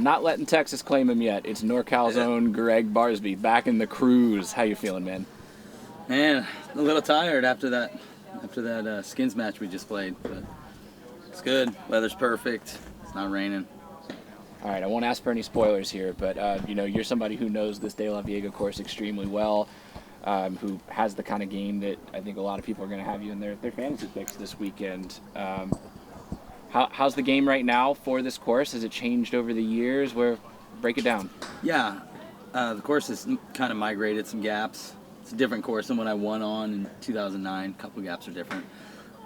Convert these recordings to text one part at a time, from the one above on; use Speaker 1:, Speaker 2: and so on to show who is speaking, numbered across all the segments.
Speaker 1: not letting Texas claim him yet. It's NorCal's own Gregg Barsby back in the Cruz. How you feeling, man?
Speaker 2: Man, a little tired after that skins match we just played, but it's good. Weather's perfect. It's not raining.
Speaker 1: All right, I won't ask for any spoilers here, but you're somebody who knows this De La Viega course extremely well, who has the kind of game that I think a lot of people are going to have you in their fantasy picks this weekend. How's the game right now for this course? Has it changed over the years? Break it down.
Speaker 2: Yeah, the course has kind of migrated some gaps. It's a different course than what I won on in 2009. A couple gaps are different.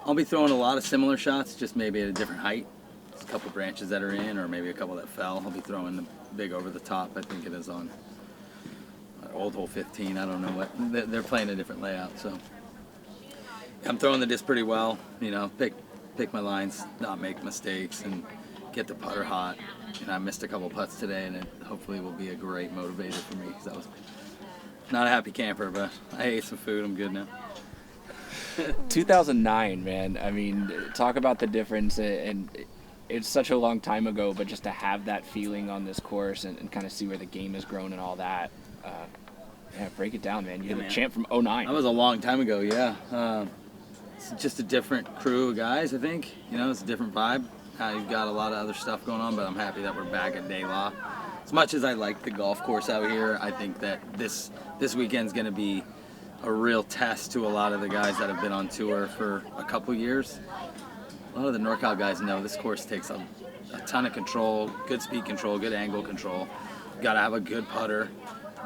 Speaker 2: I'll be throwing a lot of similar shots, just maybe at a different height. There's a couple branches that are in, or maybe a couple that fell. I'll be throwing the big over the top. I think it is on old hole 15. I don't know what. They're playing a different layout, so I'm throwing the disc pretty well. Pick my lines, not make mistakes, and get the putter hot. I missed a couple putts today, and it hopefully will be a great motivator for me, because I was not a happy camper, but I ate some food. I'm good now.
Speaker 1: 2009, man. I mean, talk about the difference, and it's such a long time ago, but just to have that feeling on this course and kind of see where the game has grown and all that. Break it down, man. You're the champ from 09.
Speaker 2: That was a long time ago, yeah. It's just a different crew of guys, I think. It's a different vibe. You've got a lot of other stuff going on, but I'm happy that we're back at De La. As much as I like the golf course out here, I think that this weekend's going to be a real test to a lot of the guys that have been on tour for a couple years. A lot of the NorCal guys know this course takes a ton of control, good speed control, good angle control. You've got to have a good putter,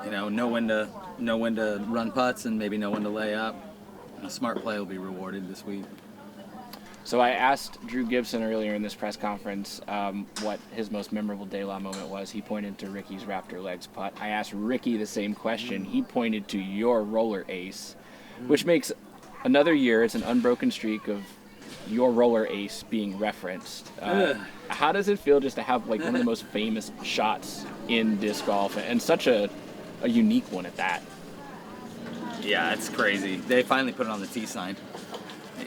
Speaker 2: know when to run putts and maybe know when to lay up. A smart play will be rewarded this week.
Speaker 1: So I asked Drew Gibson earlier in this press conference what his most memorable De La moment was. He pointed to Ricky's Raptor Legs putt. I asked Ricky the same question. He pointed to your roller ace, which makes another year, it's an unbroken streak of your roller ace being referenced. How does it feel just to have one of the most famous shots in disc golf, and such a unique one at that?
Speaker 2: Yeah, it's crazy. They finally put it on the T sign.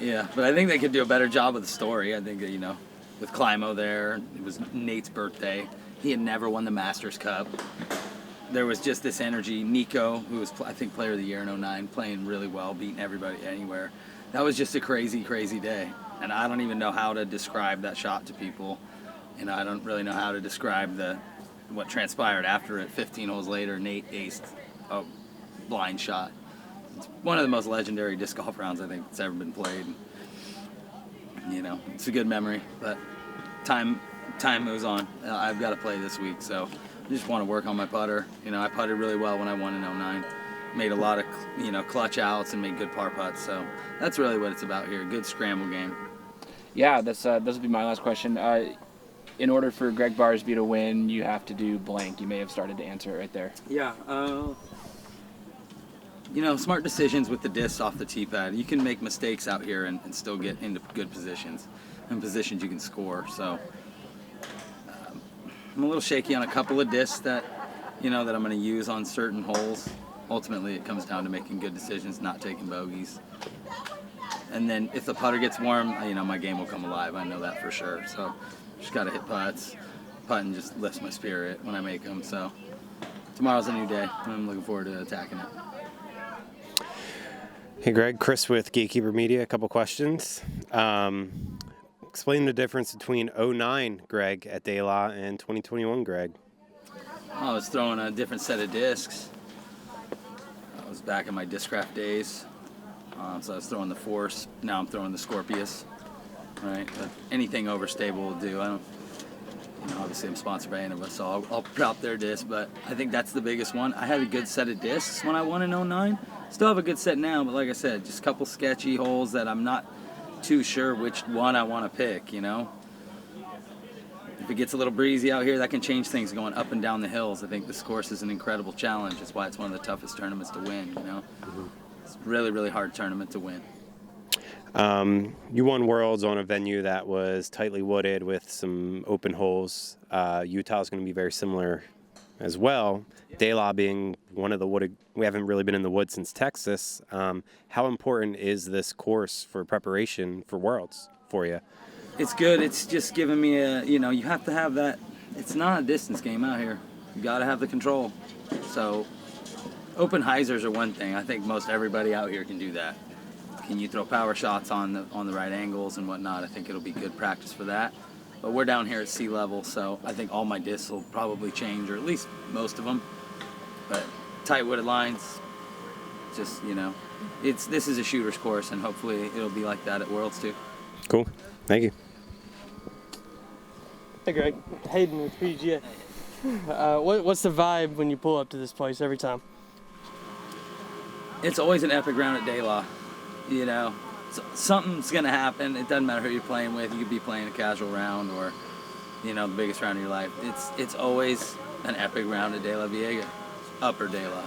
Speaker 2: Yeah, but I think they could do a better job with the story. I think that, with Climo there, it was Nate's birthday. He had never won the Masters Cup. There was just this energy. Nico, who was, I think, Player of the Year in 09, playing really well, beating everybody anywhere. That was just a crazy, crazy day. And I don't even know how to describe that shot to people. I don't really know how to describe what transpired after it. 15 holes later, Nate aced a blind shot. It's one of the most legendary disc golf rounds I think that's ever been played. It's a good memory, but time moves on. I've got to play this week, so I just want to work on my putter. I putted really well when I won in 09. Made a lot of, clutch outs and made good par putts, so that's really what it's about here. Good scramble game.
Speaker 1: Yeah, this will be my last question. In order for Gregg Barsby to win, you have to do blank. You may have started to answer it right there.
Speaker 2: Yeah. Smart decisions with the disc off the tee pad. You can make mistakes out here and still get into good positions, and positions you can score. So I'm a little shaky on a couple of discs that I'm going to use on certain holes. Ultimately, it comes down to making good decisions, not taking bogeys. And then if the putter gets warm, my game will come alive. I know that for sure. So just got to hit putts. Putting just lifts my spirit when I make them. So tomorrow's a new day. I'm looking forward to attacking it.
Speaker 3: Hey Greg, Chris with Gatekeeper Media. A couple questions. Explain the difference between 09 Greg at De La and 2021 Greg.
Speaker 2: I was throwing a different set of discs. I was back in my Discraft days. So I was throwing the Force. Now I'm throwing the Scorpius. Right? But anything overstable will do. I don't. Obviously I'm sponsored by Innova, so I'll prop their disc, but I think that's the biggest one. I had a good set of discs when I won in 09. Still have a good set now, but like I said, just a couple sketchy holes that I'm not too sure which one I want to pick, If it gets a little breezy out here, that can change things going up and down the hills. I think this course is an incredible challenge. That's why it's one of the toughest tournaments to win, It's a really, really hard tournament to win.
Speaker 3: You won Worlds on a venue that was tightly wooded with some open holes. Utah is going to be very similar as well. De La being one of the wooded, we haven't really been in the woods since Texas. How important is this course for preparation for Worlds for you?
Speaker 2: It's good. It's just given me you have to have that it's not a distance game out here. You got to have the control. So open hyzers are one thing. I think most everybody out here can do that. Can you throw power shots on the right angles and whatnot? I think it'll be good practice for that. But we're down here at sea level, so I think all my discs will probably change, or at least most of them. But tight wooded lines, just, you know, this is a shooter's course, and hopefully it'll be like that at Worlds too.
Speaker 3: Cool. Thank you.
Speaker 4: Hey Greg, Hayden with PDGA. What's the vibe when you pull up to this place every time?
Speaker 2: It's always an epic round at De La. You know, something's gonna happen. It doesn't matter who you're playing with. You could be playing a casual round or, you know, the biggest round of your life. It's always an epic round at De La Viega, Upper De La.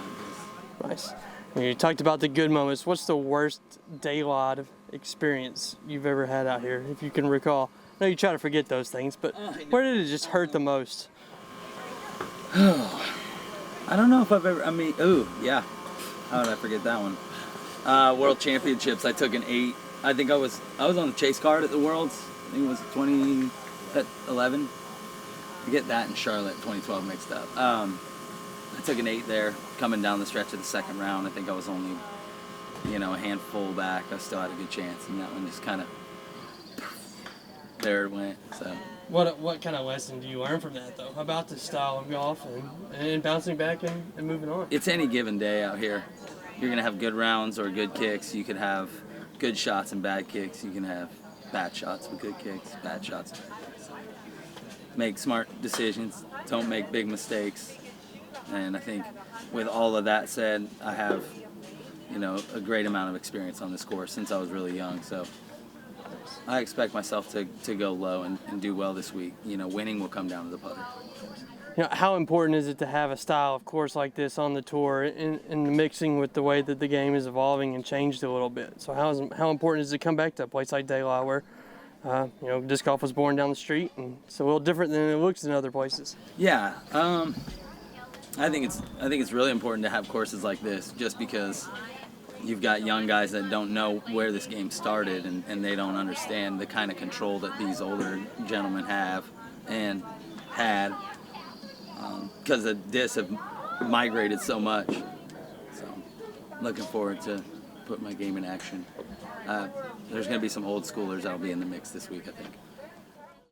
Speaker 4: Nice. You talked about the good moments. What's the worst De La experience you've ever had out here, if you can recall? I know you try to forget those things, but where did it just hurt the most?
Speaker 2: I don't know if I've ever. Yeah. How did I forget that one? World Championships. I took an 8. I think I was on the chase card at the Worlds. I think it was 2011. I get that in Charlotte 2012 mixed up. I took an 8 there, coming down the stretch of the second round. I think I was only, you know, a handful back. I still had a good chance, and that one just kind of there it went. So.
Speaker 4: What kind of lesson do you learn from that, though, about the style of golf and bouncing back and moving on?
Speaker 2: It's any given day out here. You're going to have good rounds or good kicks. You could have good shots and bad kicks. You can have bad shots with good kicks, bad shots and bad kicks. Make smart decisions. Don't make big mistakes. And I think with all of that said, I have, you know, a great amount of experience on this course since I was really young. So I expect myself to go low and do well this week. You know, winning will come down to the putter.
Speaker 4: You know, how important is it to have a style of course like this on the tour and mixing with the way that the game is evolving and changed a little bit? So how important is it to come back to a place like De La where, you know, disc golf was born down the street and it's a little different than it looks in other places?
Speaker 2: Yeah, I think it's really important to have courses like this, just because you've got young guys that don't know where this game started and they don't understand the kind of control that these older gentlemen have and had, because the discs have migrated so much. So looking forward to put my game in action. There's going to be some old schoolers that'll be in the mix this week, I think.